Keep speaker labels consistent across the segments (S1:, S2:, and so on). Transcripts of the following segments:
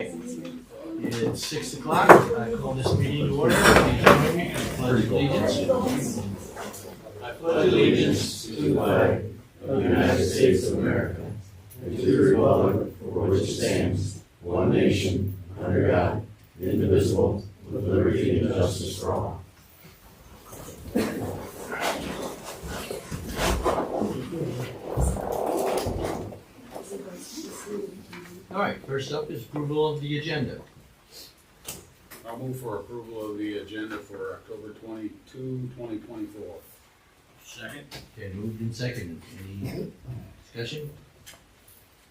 S1: It's 6 o'clock. I call this meeting to order. Please join me in the pledge of allegiance. I pledge allegiance to the flag of the United States of America and to the republic for which it stands, one nation, under God, indivisible, with liberty and justice for all. All right, first up is approval of the agenda.
S2: I'll move for approval of the agenda for October 22, 2024.
S1: Second. Okay, moved and seconded. Any discussion?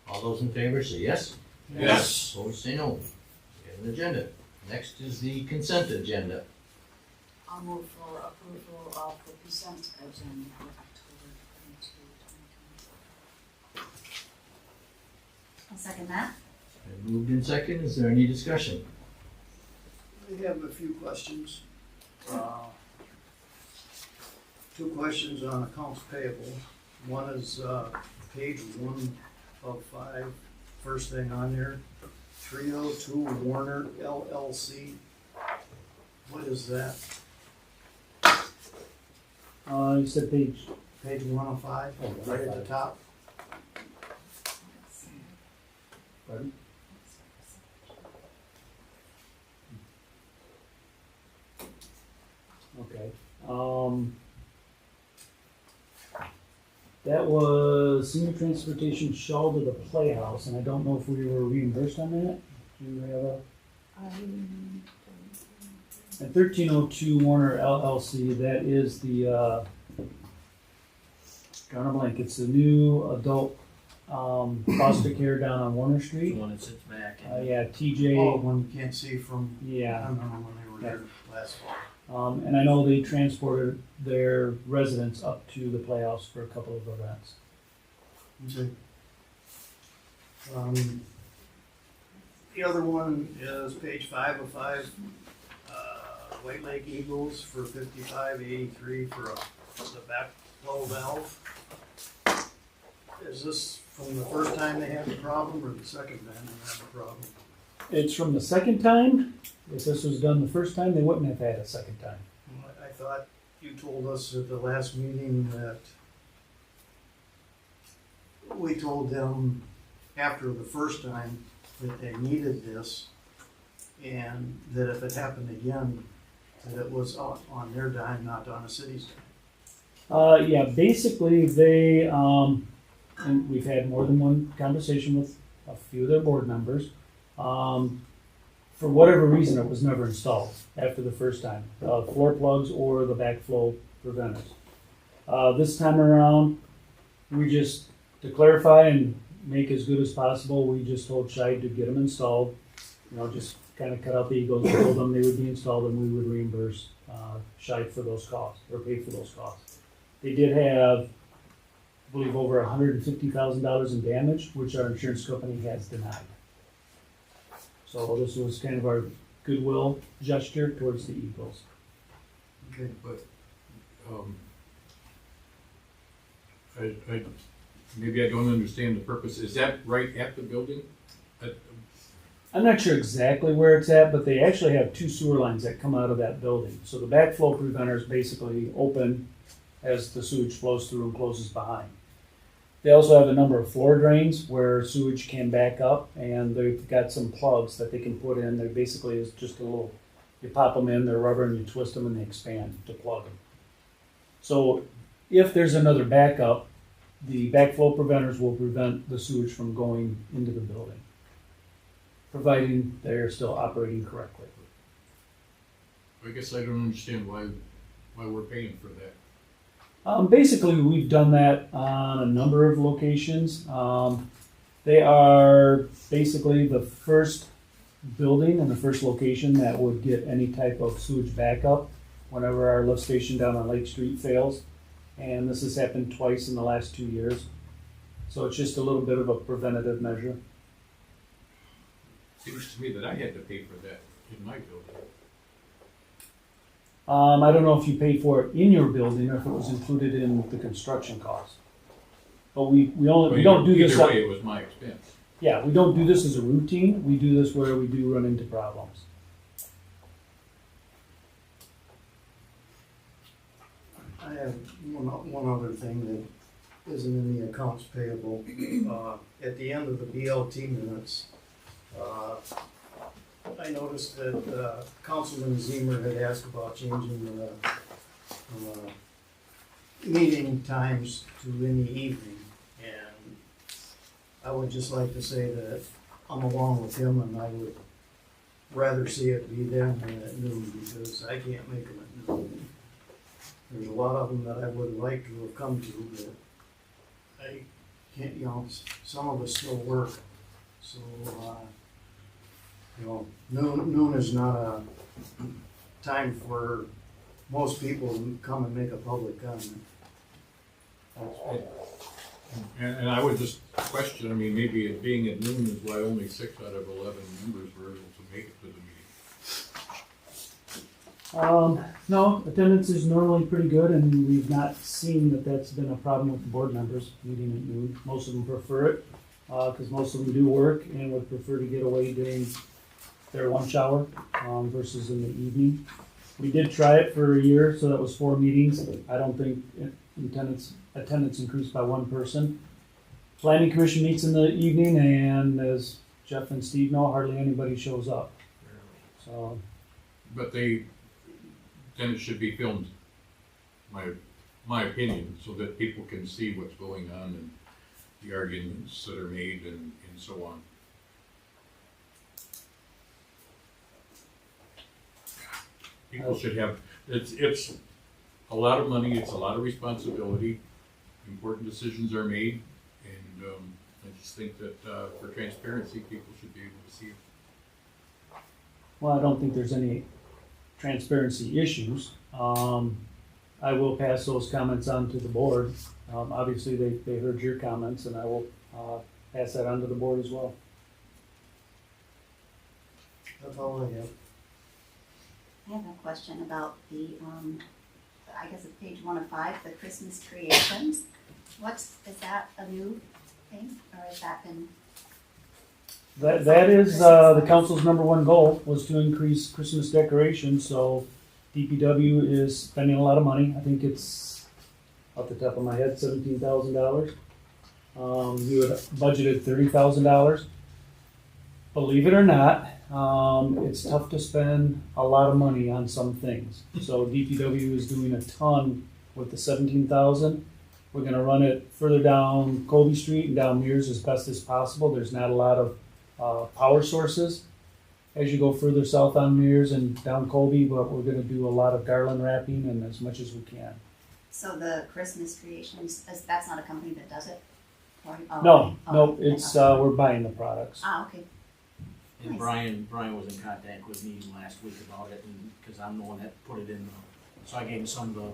S1: All those in favor say yes.
S2: Yes.
S1: Opposed say no. We have an agenda. Next is the consent agenda.
S3: I'll move for approval of the consent agenda for October 22, 2024.
S4: I'll second that.
S1: And moved in second. Is there any discussion?
S5: I have a few questions. Two questions on accounts payable. One is page 1 of 5, first thing on there, 302 Warner LLC. What is that?
S6: You said page.
S5: Page 1 of 5, right at the top.
S6: Pardon? Okay. That was senior transportation shawl to the Playhouse, and I don't know if we were reimbursed on that. Do you have a? At 1302 Warner LLC, that is the, drawing a blank, it's the new adult foster care down on Warner Street.
S1: The one that sits back.
S6: Yeah, TJ.
S5: Oh, one you can't see from, I
S6: Yeah.
S5: don't know when they were there last fall.
S6: And I know they transported their residents up to the Playhouse for a couple of events.
S5: Okay. The other one is page 5 of 5, White Lake Eagles for 5583 for the backflow valve. Is this from the first time they had the problem or the second time they had the problem?
S6: It's from the second time. If this was done the first time, they wouldn't have had a second time.
S5: Well, I thought you told us at the last meeting that we told them after the first time that they needed this and that if it happened again, that it was on their dime, not on the city's dime.
S6: Yeah, basically they, and we've had more than one conversation with a few of their board members. For whatever reason, it was never installed after the first time, floor plugs or the backflow preventers. This time around, we just, to clarify and make as good as possible, we just told Scheid to get them installed. You know, just kind of cut out the egos, told them they would be installed and we would reimburse Scheid for those costs, or pay for those costs. They did have, I believe, over $150,000 in damage, which our insurance company has denied. So this was kind of our goodwill gesture towards the Eagles.
S5: Okay.
S2: But, maybe I don't understand the purpose. Is that right at the building?
S6: I'm not sure exactly where it's at, but they actually have 2 sewer lines that come out of that building. So the backflow preventers basically open as the sewage flows through and closes behind. They also have a number of floor drains where sewage can back up, and they've got some plugs that they can put in. They're basically is just a little, you pop them in, they're rubber, and you twist them and they expand to plug them. So if there's another backup, the backflow preventers will prevent the sewage from going into the building, providing they're still operating correctly.
S2: I guess I don't understand why we're paying for that.
S6: Basically, we've done that on a number of locations. They are basically the first building and the first location that would get any type of sewage backup whenever our lift station down on Lake Street fails. And this has happened twice in the last 2 years. So it's just a little bit of a preventative measure.
S2: Seems to me that I had to pay for that in my building.
S6: I don't know if you paid for it in your building or if it was included in the construction cost. But we don't do this.
S2: Either way, it was my expense.
S6: Yeah, we don't do this as a routine, we do this where we do run into problems.
S5: I have one other thing that isn't in the accounts payable. At the end of the BLT minutes, I noticed that Councilman Zemer had asked about changing the meeting times to in the evening. And I would just like to say that I'm along with him, and I would rather see it be then than at noon, because I can't make them at noon. There's a lot of them that I would like to have come to, but I can't, some of us still work. So, noon is not a time for most people to come and make a public comment.
S7: And I would just question, I mean, maybe it being at noon is why only 6 out of 11 members were able to make it to the meeting.
S6: No, attendance is normally pretty good, and we've not seen that that's been a problem with the board members meeting at noon. Most of them prefer it, because most of them do work and would prefer to get away during their lunch hour, versus in the evening. We did try it for a year, so that was 4 meetings. I don't think attendance increased by 1 person. Planning commission meets in the evening, and as Jeff and Steve know, hardly anybody shows up. So,
S7: But then it should be filmed, my opinion, so that people can see what's going on and the arguments that are made and so on. People should have, it's a lot of money, it's a lot of responsibility, important decisions are made, and I just think that for transparency, people should be able to see it.
S6: well, I don't think there's any transparency issues. I will pass those comments on to the board. Obviously, they heard your comments, and I will pass that on to the board as well.
S5: That's all I have.
S4: I have a question about the, I guess it's page 1 of 5, the Christmas creations. Is that a new thing, or has that been?
S6: That is the council's #1 goal, was to increase Christmas decorations, so DPW is spending a lot of money. I think it's, off the top of my head, $17,000. We had budgeted $30,000. Believe it or not, it's tough to spend a lot of money on some things. So DPW is doing a ton with the $17,000. We're gonna run it further down Colby Street and down Mears as best as possible. There's not a lot of power sources as you go further south on Mears and down Colby, but we're gonna do a lot of garland wrapping and as much as we can.
S4: So the Christmas creations, that's not a company that does it? Or,
S6: No,
S4: okay.
S6: it's we're buying the products.
S4: Ah, okay.
S1: And
S4: Nice.
S1: Brian was in contact with me last week about it, and, cause I'm the one that put it in, so I gave him some of the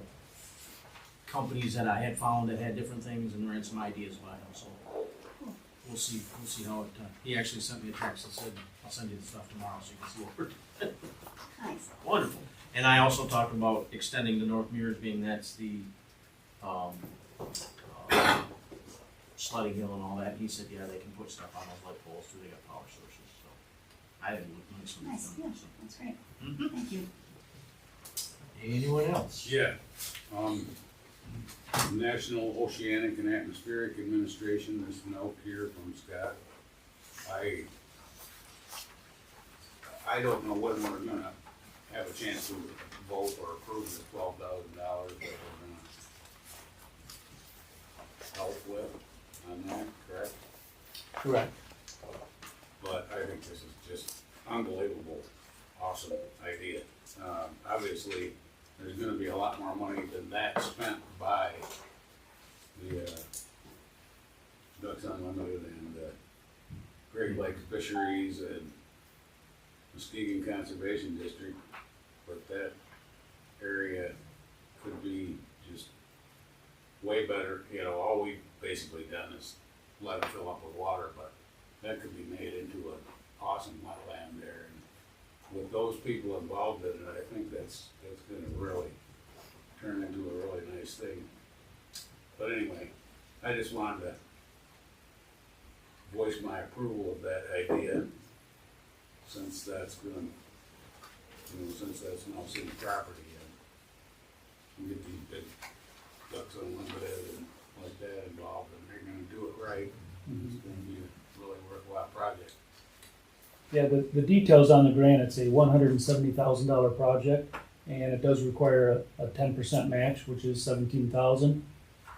S1: companies that I had found that had different things and ran some ideas by them, so we'll see how it, he actually sent me a text and said, I'll send you the stuff tomorrow so you can see what we're doing.
S4: Nice.
S1: Wonderful. And I also talked about extending the North Mears, being that's the, sledding hill and all that. He said, yeah, they can put stuff on those light poles too, they got power sources, so. I didn't look nice when
S4: Nice,
S1: it's
S4: yeah,
S1: done, so.
S4: that's great.
S1: Mhm.
S4: Thank you.
S1: Anyone else?
S2: Yeah. National Oceanic and Atmospheric Administration, this note here from Scott. I don't know when we're gonna have a chance to vote or approve this $12,000 that we're gonna help with on that, correct?
S6: Correct.
S2: But I think this is just unbelievable, awesome idea. Obviously, there's gonna be a lot more money than that spent by the Ducks Unlimited and Great Lakes Fisheries and Muskegon Conservation District, but that area could be just way better. You know, all we've basically done is let it fill up with water, but that could be made into an awesome wetland there. And with those people involved in it, I think that's gonna really turn into a really nice thing. But anyway, I just wanted to voice my approval of that idea, since that's since that's now city property, and we get these big Ducks Unlimited and like that involved, and they're gonna do it right, it's gonna be a really worthwhile project.
S6: Yeah, the details on the grant, it's a $170,000 project, and it does require a 10% match, which is 17,000.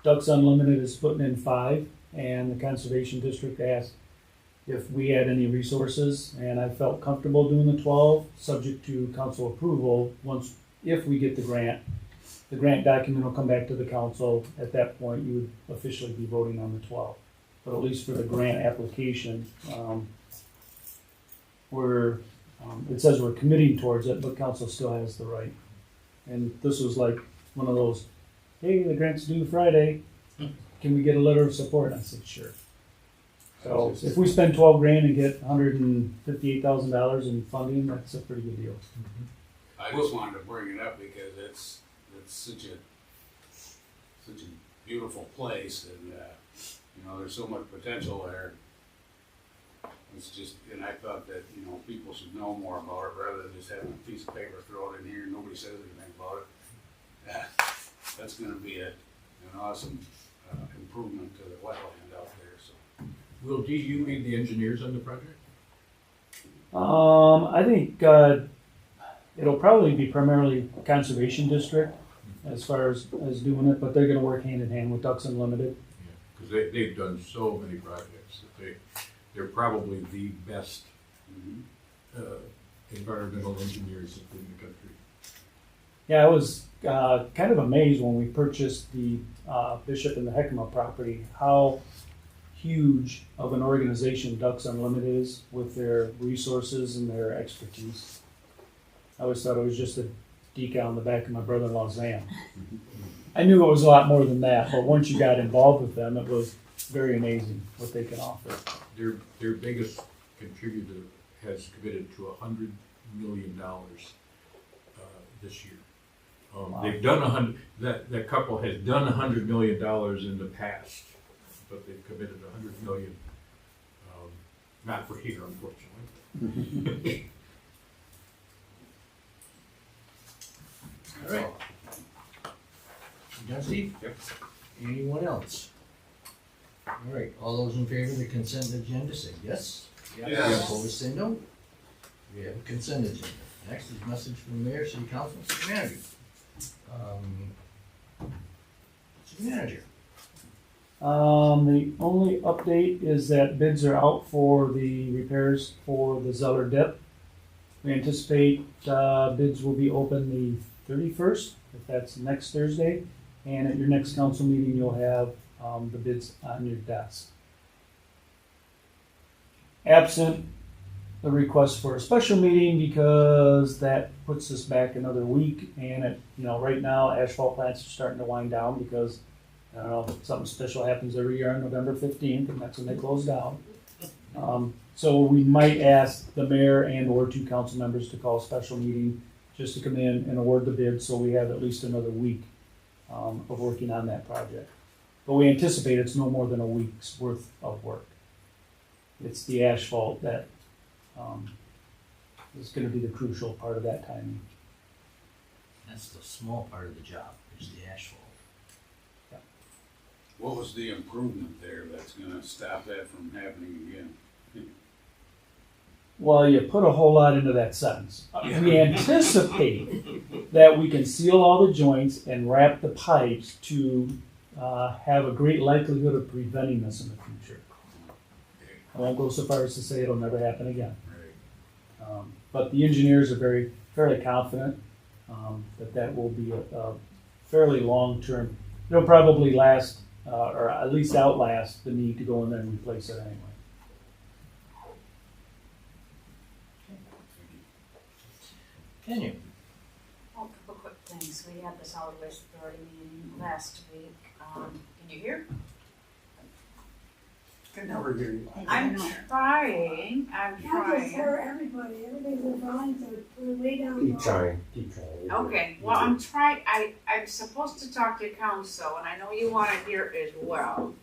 S6: Ducks Unlimited is putting in 5, and the Conservation District asked if we had any resources, and I felt comfortable doing the 12, subject to council approval. If we get the grant document will come back to the council. At that point, you would officially be voting on the 12. But at least for the grant application, it says we're committing towards it, but council still has the right. And this was like one of those, hey, the grant's due Friday, can we get a letter of support? And I said, sure. So if we spend $12,000 and get $158,000 in funding, that's a pretty good deal.
S2: I just wanted to bring it up because it's such a beautiful place, and there's so much potential there. It's just, and I thought that people should know more about it rather than just having a piece of paper thrown in here and nobody says anything about it. That's going to be an awesome improvement to the wetland out there. So,
S7: Will DU be the engineers on the project?
S6: I think it'll probably be primarily Conservation District as far as doing it, but they're going to work hand in hand with Ducks Unlimited.
S7: Yeah, because they've done so many projects that they're probably the best environmental engineers in the country.
S6: Yeah, I was kind of amazed when we purchased the Bishop and the Heckma property, how huge of an organization Ducks Unlimited is with their resources and their expertise. I always thought it was just a decal on the back of my brother-in-law's van. I knew it was a lot more than that, but once you got involved with them, it was very amazing what they can offer.
S7: Their biggest contributor has committed to $100 million this year.
S6: Wow.
S7: They've done that couple has done $100 million in the past, but they've committed $100 million, not for here, unfortunately.
S1: All right. You done, Steve?
S2: Yep.
S1: Anyone else? All right, all those in favor of the consent agenda say yes.
S2: Yes.
S1: Opposed say no. We have a consent agenda. Next is message from the mayor, city council, city manager. City manager.
S6: The only update is that bids are out for the repairs for the Zeller dip. We anticipate bids will be open the 31st, if that's next Thursday, and at your next council meeting, you'll have the bids on your desk. Absent the request for a special meeting, because that puts us back another week, and right now asphalt plants are starting to wind down because I don't know, something special happens every year on November 15th, and that's when they close down. So we might ask the mayor and or 2 council members to call a special meeting just to come in and award the bid, so we have at least another week of working on that project. But we anticipate it's no more than a week's worth of work. It's the asphalt that is going to be the crucial part of that timing.
S1: That's the small part of the job, is the asphalt.
S2: what was the improvement there that's gonna stop that from happening again?
S6: Well, you put a whole lot into that sentence. We anticipate that we can seal all the joints and wrap the pipes to have a great likelihood of preventing this in the future. I won't go so far as to say it'll never happen again.
S2: Right.
S6: But the engineers are fairly confident that will be a fairly long-term. It'll probably last, or at least outlast the need to go in there and replace it anyway.
S1: Can you?
S3: Oh, a couple quick things. We had the solid waste authority meeting last week. Can you hear?
S5: Can never hear you.
S3: I'm trying.
S8: I just heard everybody. Everybody's in volume, so we're way down low.
S9: Keep trying.
S3: Okay, well, I'm I'm supposed to talk to council, and I know you want to hear as well.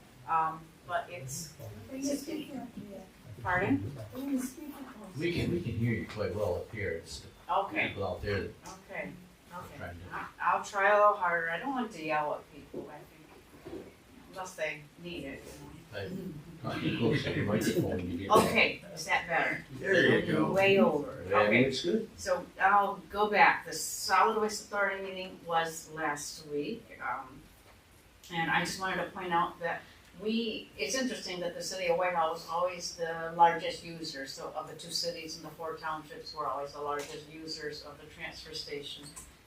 S3: but it's,
S8: Bring your speaker up here.
S3: pardon?
S8: Bring your speaker closer.
S1: We can hear you quite well up here. It's the
S3: Okay,
S1: people out there that
S3: okay.
S1: are trying to.
S3: I'll try a little harder. I don't like to yell at people, I think, unless they need it,
S1: Talk close to your microphone when you get.
S3: Okay, is that better?
S1: There you go.
S3: Way over.
S1: Yeah,
S3: Okay,
S1: it's good.
S3: so I'll go back. The solid waste authority meeting was last week. And I just wanted to point out that it's interesting that the city of Whitehall was always the largest user. So of the two cities and the 4 townships were always the largest users of the transfer station.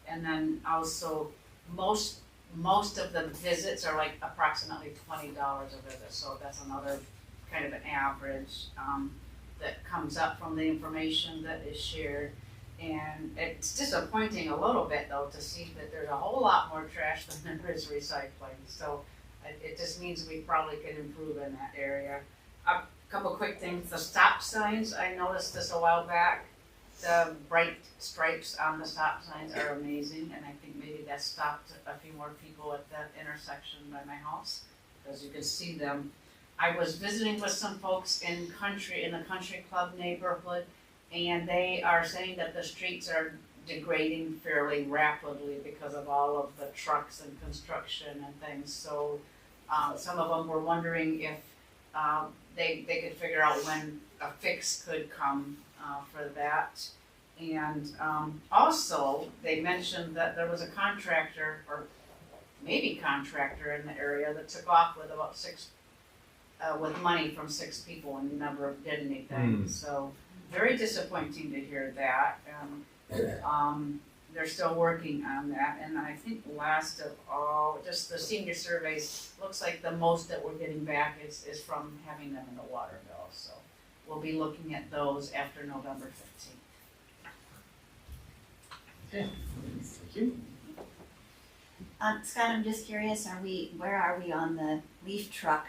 S3: And then also most of the visits are like approximately $20 a visit. So that's another kind of an average that comes up from the information that is shared. And it's disappointing a little bit though to see that there's a whole lot more trash than there is recycling. So it just means we probably could improve in that area. A couple quick things, the stop signs, I noticed this a while back. The bright stripes on the stop signs are amazing, and I think maybe that stopped a few more people at that intersection by my house, because you can see them. I was visiting with some folks in the country club neighborhood, and they are saying that the streets are degrading fairly rapidly because of all of the trucks and construction and things. So some of them were wondering if they could figure out when a fix could come for that. And also, they mentioned that there was a contractor, or maybe contractor in the area that took off with about with money from 6 people and never did anything. So very disappointing to hear that. They're still working on that, and I think last of all, just the senior surveys, looks like the most that we're getting back is from having them in the water bill, so we'll be looking at those after November 15th.
S1: Okay, thank you.
S4: Scott, I'm just curious, where are we on the leaf truck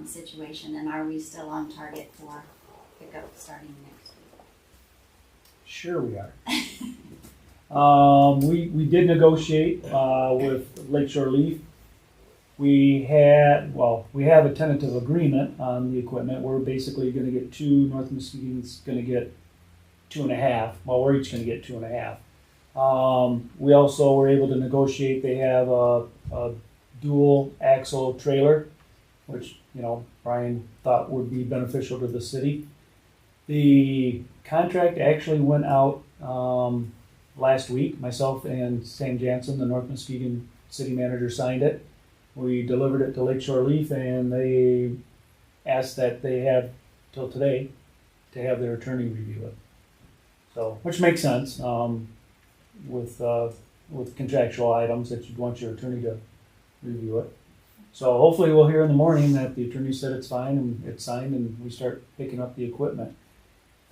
S4: situation, and are we still on target for pickup starting next week?
S6: Sure we are. We did negotiate with Lakeshore Leaf. We have a tentative agreement on the equipment. We're basically gonna get 2, North Muskegon's gonna get 2.5. Well, we're each gonna get 2.5. We also were able to negotiate, they have a dual axle trailer, which, Brian thought would be beneficial to the city. The contract actually went out last week. Myself and Sam Jansen, the North Muskegon city manager, signed it. We delivered it to Lakeshore Leaf, and they asked that they have till today to have their attorney review it. So, which makes sense with contractual items that you'd want your attorney to review it. So hopefully we'll hear in the morning that the attorney said it's fine and it's signed, and we start picking up the equipment.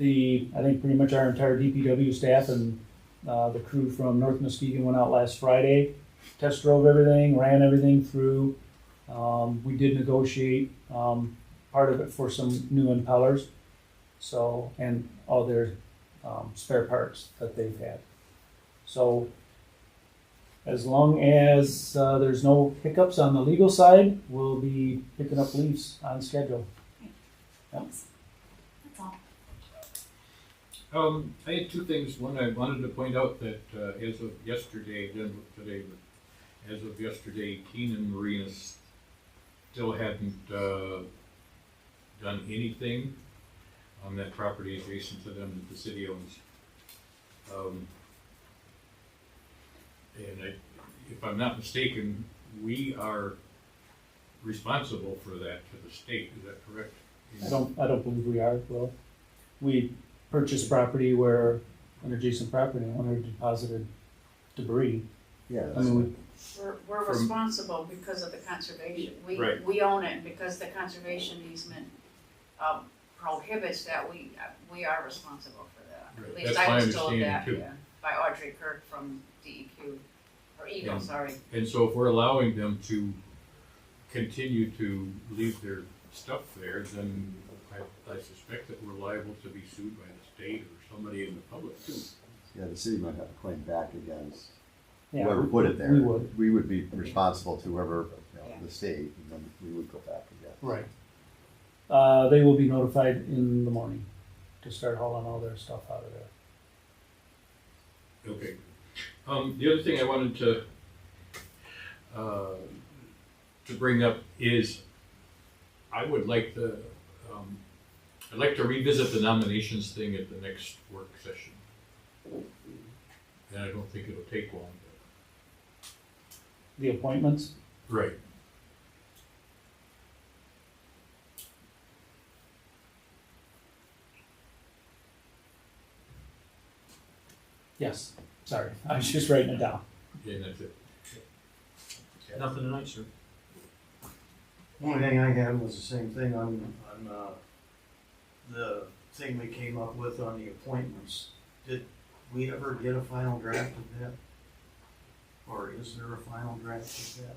S6: I think pretty much our entire DPW staff and the crew from North Muskegon went out last Friday, test drove everything, ran everything through. We did negotiate part of it for some new impellers, and all their spare parts that they've had. So as long as there's no hiccups on the legal side, we'll be picking up leaves on schedule. Yep.
S4: That's all.
S7: I had 2 things. One, I wanted to point out that as of yesterday, didn't look today, but as of yesterday, Keenan Marina still hadn't done anything on that property adjacent to them that the city owns. And if I'm not mistaken, we are responsible for that to the state. Is that correct?
S6: I don't believe we are, Will. We purchased property where an adjacent property owner deposited debris.
S5: Yeah.
S6: I mean,
S3: We're responsible because of the conservation.
S7: Right.
S3: We own it because the conservation easement prohibits that. We are responsible for that.
S7: Right.
S3: At least
S7: That's
S3: I
S7: my
S3: was told that,
S7: understanding, too.
S3: yeah, by Audrey Kirk from DEQ, or Eagle,
S7: Yeah.
S3: sorry.
S7: And so if we're allowing them to continue to leave their stuff there, then I suspect that we're liable to be sued by the state or somebody in the public too.
S9: Yeah, the city might have a claim back against
S6: Yeah,
S9: whoever put it there.
S6: we would.
S9: We would be responsible to whoever, the state, and then we would go back again.
S6: Right. They will be notified in the morning to start hauling all their stuff out of there.
S7: Okay. The other thing I wanted to bring up is I would like I'd like to revisit the nominations thing at the next work session. And I don't think it'll take long.
S6: The appointments,
S7: Right.
S6: yes, sorry, I was just writing it down.
S7: Yeah, that's it.
S1: Nothing tonight, sir.
S5: Only thing I had was the same thing on the thing we came up with on the appointments. Did we ever get a final draft of that? Or is there a final draft of that?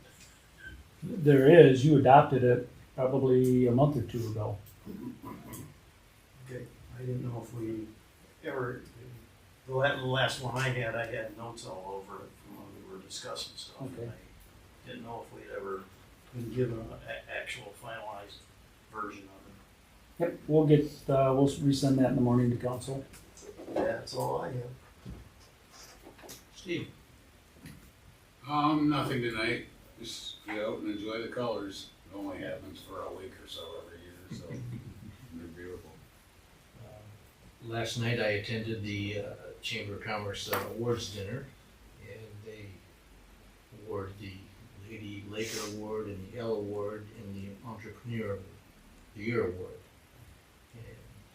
S6: There is, you adopted it probably a month or two ago.
S5: Okay, I didn't know if we ever, the last one I had notes all over it from when we were discussing stuff.
S6: Okay.
S5: And I didn't know if we'd ever been given an actual finalized version of
S6: Yep, we'll resend that in the morning to council.
S5: it. That's all I have.
S1: Steve?
S2: Nothing tonight. Just get out and enjoy the colors. It only happens for a week or so every year, so they're beautiful.
S1: Last night I attended the Chamber of Commerce awards dinner, and they awarded the Lady Laker Award and the L Award and the Entrepreneur of the Year Award. And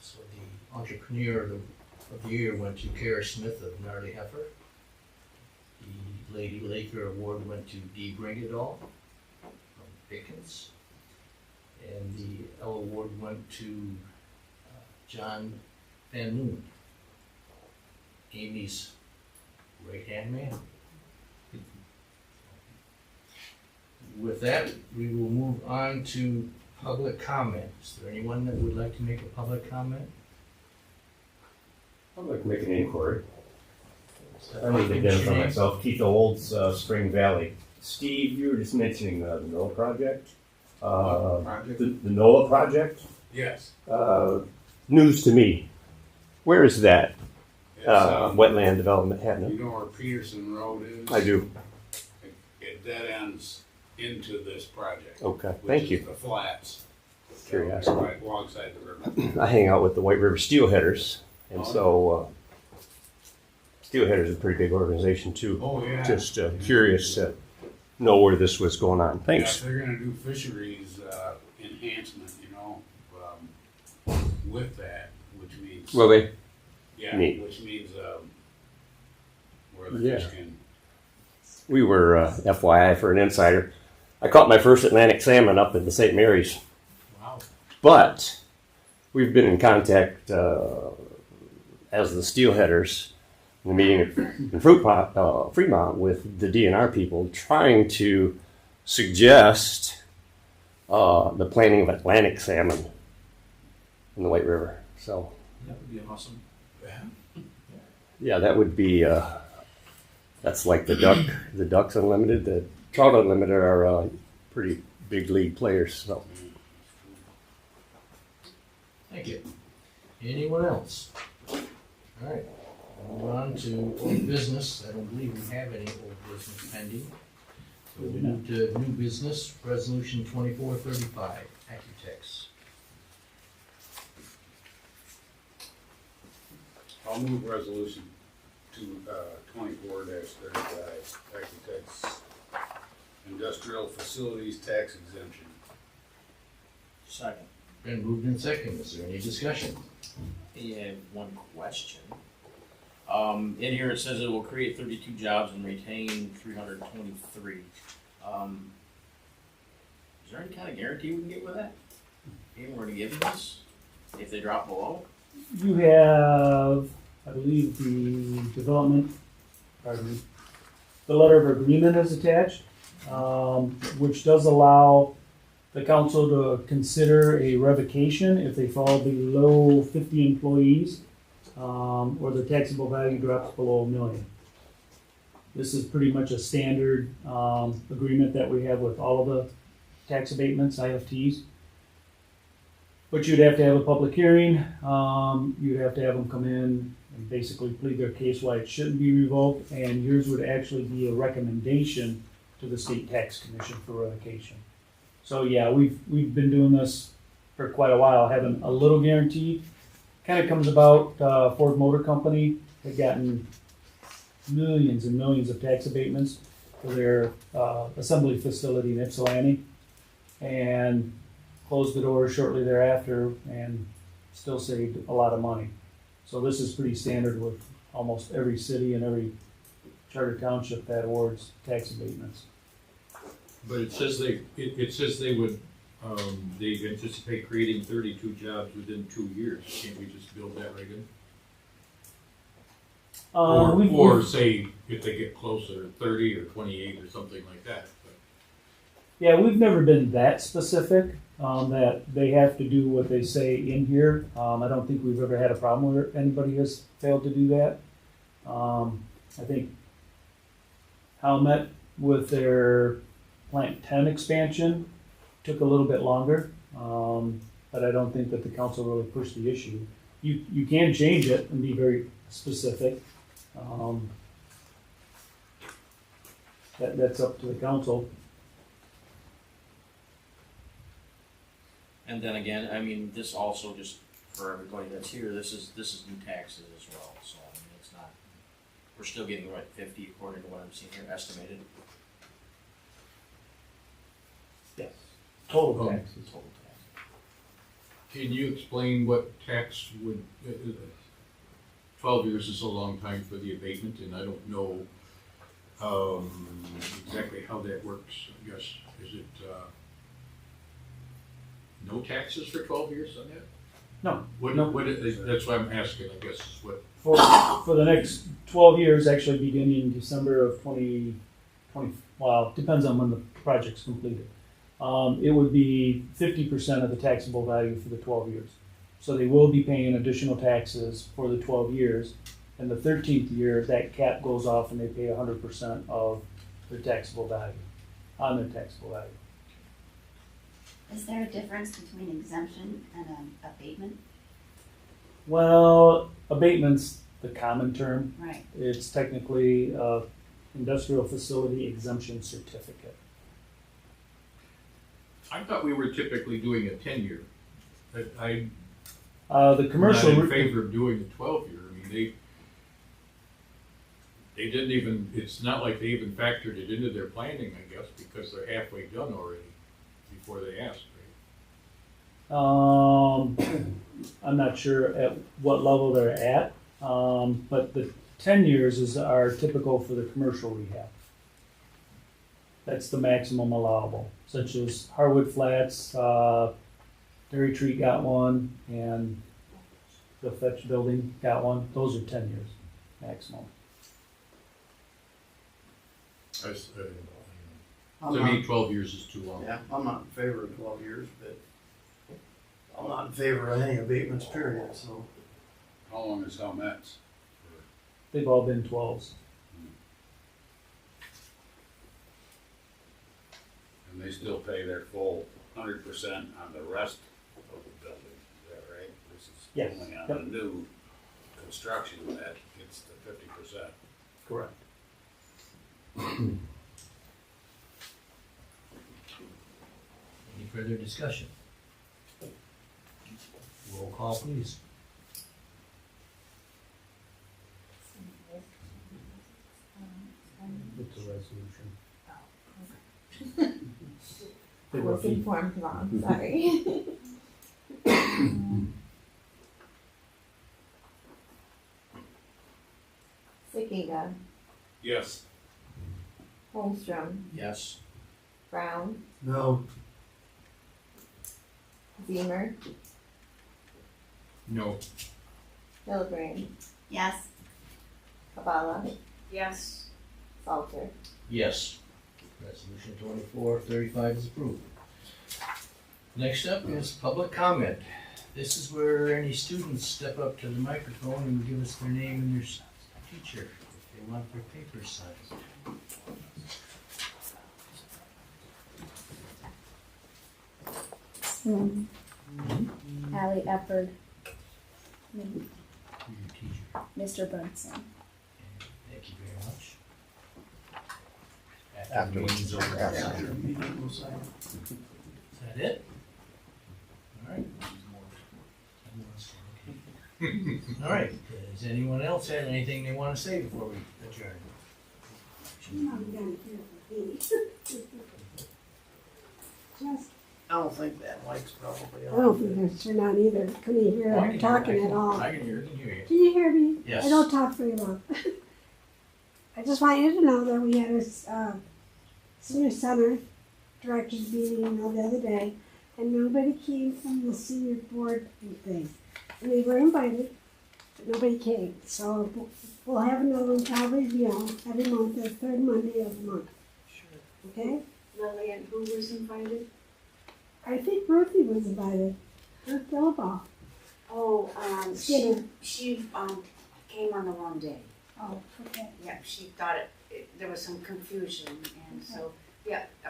S1: so the Entrepreneur of the Year went to Kara Smith of Gnarly Heifer. The Lady Laker Award went to Dee Bringadall from Pickens. And the L Award went to John Van Loon, Amy's right-hand man. With that, we will move on to public comment. Is there anyone that would like to make a public comment?
S10: I'd like to make an inquiry.
S1: Step
S10: I
S1: up,
S10: need to
S1: give us
S10: identify
S1: your name.
S10: myself. Keith Olds, Spring Valley. Steve, you were just mentioning the NOAA project.
S2: Project?
S10: The NOAA project?
S2: Yes.
S10: News to me. Where is that
S2: It's,
S10: wetland development happening?
S2: you know where Peterson Road is?
S10: I do.
S2: It dead ends into this project.
S10: Okay,
S2: which
S10: thank
S2: is
S10: you.
S2: The flats.
S10: Curiosity.
S2: Right alongside the river.
S10: I hang out with the White River Steelheaders, and so Steelheaders is a pretty big organization too.
S2: Oh, yeah.
S10: Just curious to know where this was going on. Thanks.
S2: Yeah, they're gonna do fisheries, enhancement, with that, which means.
S10: Well, they
S2: Yeah,
S10: neat.
S2: which means, where the
S10: Yeah.
S2: fish can.
S10: We were, FYI for an insider, I caught my first Atlantic salmon up at the St. Mary's.
S1: Wow.
S10: But we've been in contact as the steelheaders in the meeting in Fremont with the DNR people trying to suggest the planting of Atlantic salmon in the White River. So,
S1: That would be awesome.
S10: yeah, that would be, that's like the Ducks Unlimited, the Trout Unlimited are pretty big league players. So.
S1: Thank you. Anyone else? All right, move on to old business. I don't believe we have any old business pending. So we move to new business, resolution 2435, Accutex.
S2: I'll move resolution to, 24-35, architects, industrial facilities tax exemption.
S1: Second. Been moved in second. Is there any discussion?
S11: Yeah, one question. In here it says it will create 32 jobs and retain 323. Is there any kind of guarantee we can get with that? Even we're to give this if they drop below?
S6: You have, I believe, the letter of agreement is attached, which does allow the council to consider a revocation if they fall below 50 employees, or the taxable value drops below $1 million. This is pretty much a standard agreement that we have with all of the tax abatements, IFTs. But you'd have to have a public hearing, you'd have to have them come in and basically plead their case why it shouldn't be revoked, and yours would actually be a recommendation to the state tax commission for revocation. So yeah, we've been doing this for quite a while, having a little guarantee. Kind of comes about, Ford Motor Company had gotten millions and millions of tax abatements for their assembly facility in Ypsilanti, and closed the doors shortly thereafter and still saved a lot of money. So this is pretty standard with almost every city and every charter township that awards tax abatements.
S7: But it says they would, they anticipate creating 32 jobs within 2 years. Can't we just build that right in? Or say if they get closer, 30 or 28 or something like that. But
S6: Yeah, we've never been that specific, that they have to do what they say in here. I don't think we've ever had a problem where anybody has failed to do that. I think Howmet with their Plant 10 expansion took a little bit longer, but I don't think that the council really pushed the issue. You can change it and be very specific. That's up to the council.
S11: And then again, I mean, this also just for everybody that's here, this is new taxes as well. So I mean, it's not. We're still getting right 50 according to what I'm seeing here estimated.
S6: Yes. Total taxes.
S11: Total tax.
S7: can you explain what tax would, 12 years is a long time for the abatement, and I don't know exactly how that works. I guess, is it no taxes for 12 years on that?
S6: No.
S7: That's why I'm asking, I guess, is what.
S6: For the next 12 years, actually beginning December of 2020, well, depends on when the project's completed. It would be 50% of the taxable value for the 12 years. So they will be paying additional taxes for the 12 years. And the 13th year, that cap goes off and they pay 100% of their taxable value, on their taxable value.
S4: Is there a difference between exemption and an abatement?
S6: Well, abatement's the common term.
S4: Right.
S6: It's technically a industrial facility exemption certificate.
S7: I thought we were typically doing a 10-year. I'm
S6: The commercial.
S7: not in favor of doing a 12-year. I mean, they didn't even, it's not like they even factored it into their planning, I guess, because they're halfway done already before they asked, right?
S6: I'm not sure at what level they're at, but the 10 years are typical for the commercial rehab. That's the maximum allowable, such as Harwood Flats, Dairy Tree got one, and the Fetch Building got one. Those are 10 years maximum.
S7: To me, 12 years is too long.
S5: Yeah, I'm not in favor of 12 years, but I'm not in favor of any abatements, period, so.
S2: How long is Howmet's?
S6: They've all been 12s.
S2: And they still pay their full 100% on the rest of the building, is that right? This is
S6: Yes.
S2: only on
S6: Yep.
S2: the new construction that gets the 50%.
S6: Correct.
S1: Any further discussion? Roll call, please.
S6: It's a resolution.
S12: I was informed wrong, sorry. Sakina,
S2: Yes.
S12: Holmstrom,
S11: Yes.
S12: Brown,
S5: No,
S12: Zemer,
S7: No.
S12: Hildebrand,
S4: Yes.
S12: Kabala,
S3: Yes.
S12: Salter.
S1: Yes. Resolution 2435 is approved. Next up is public comment. This is where any students step up to the microphone and give us their name and their teacher, if They want their papers signed.
S13: Allie Efford,
S1: Your teacher.
S13: Mr. Bunson.
S1: Thank you very much.
S9: Afterwards.
S1: Meeting's over.
S9: After.
S1: Is that it? All right. All right, does anyone else have anything they wanna say before we adjourn?
S8: You're not gonna hear from me. Just,
S5: I don't think that mic's probably
S8: I
S5: on.
S8: don't think that's turned on either, couldn't hear
S7: Oh, I
S8: her
S7: can
S8: talking
S7: hear,
S8: at all.
S7: I can hear you.
S8: Can you hear me?
S1: Yes.
S8: I don't talk very loud. I just want you to know that we had a senior center directors meeting, the other day, and nobody came from the senior board thing. And they were invited, but nobody came. So we'll have another one probably, every month, the third Monday of the month.
S3: Sure.
S8: Okay?
S3: Lillian, who was invited?
S8: I think Ruthie was invited. Ruth Billaball.
S3: Oh,
S8: Skinner.
S3: she came on the wrong day.
S8: Oh, okay.
S3: Yeah, she thought there was some confusion, and so,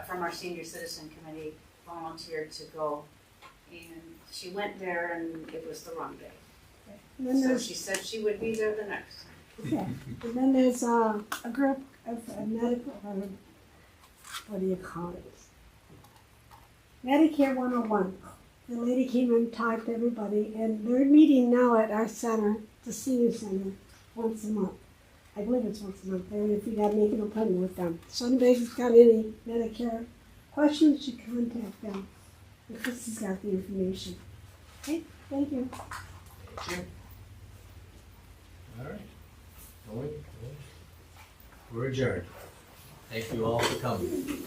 S3: from our senior citizen committee volunteered to go. And she went there and it was the wrong day.
S8: And then
S3: So
S8: there's
S3: she said she would be there the next time.
S8: okay. And then there's a group of medical, what do you call it? Medicare 101. The lady came and talked to everybody, and they're meeting now at our center, the senior center, once a month. I believe it's once a month. There, if you got to make an appointment with them. So anybody's got any Medicare questions, you contact them. And Chris has got the information. Okay, thank you.
S1: Thank you. All right. Going. We're adjourned. Thank you all for coming.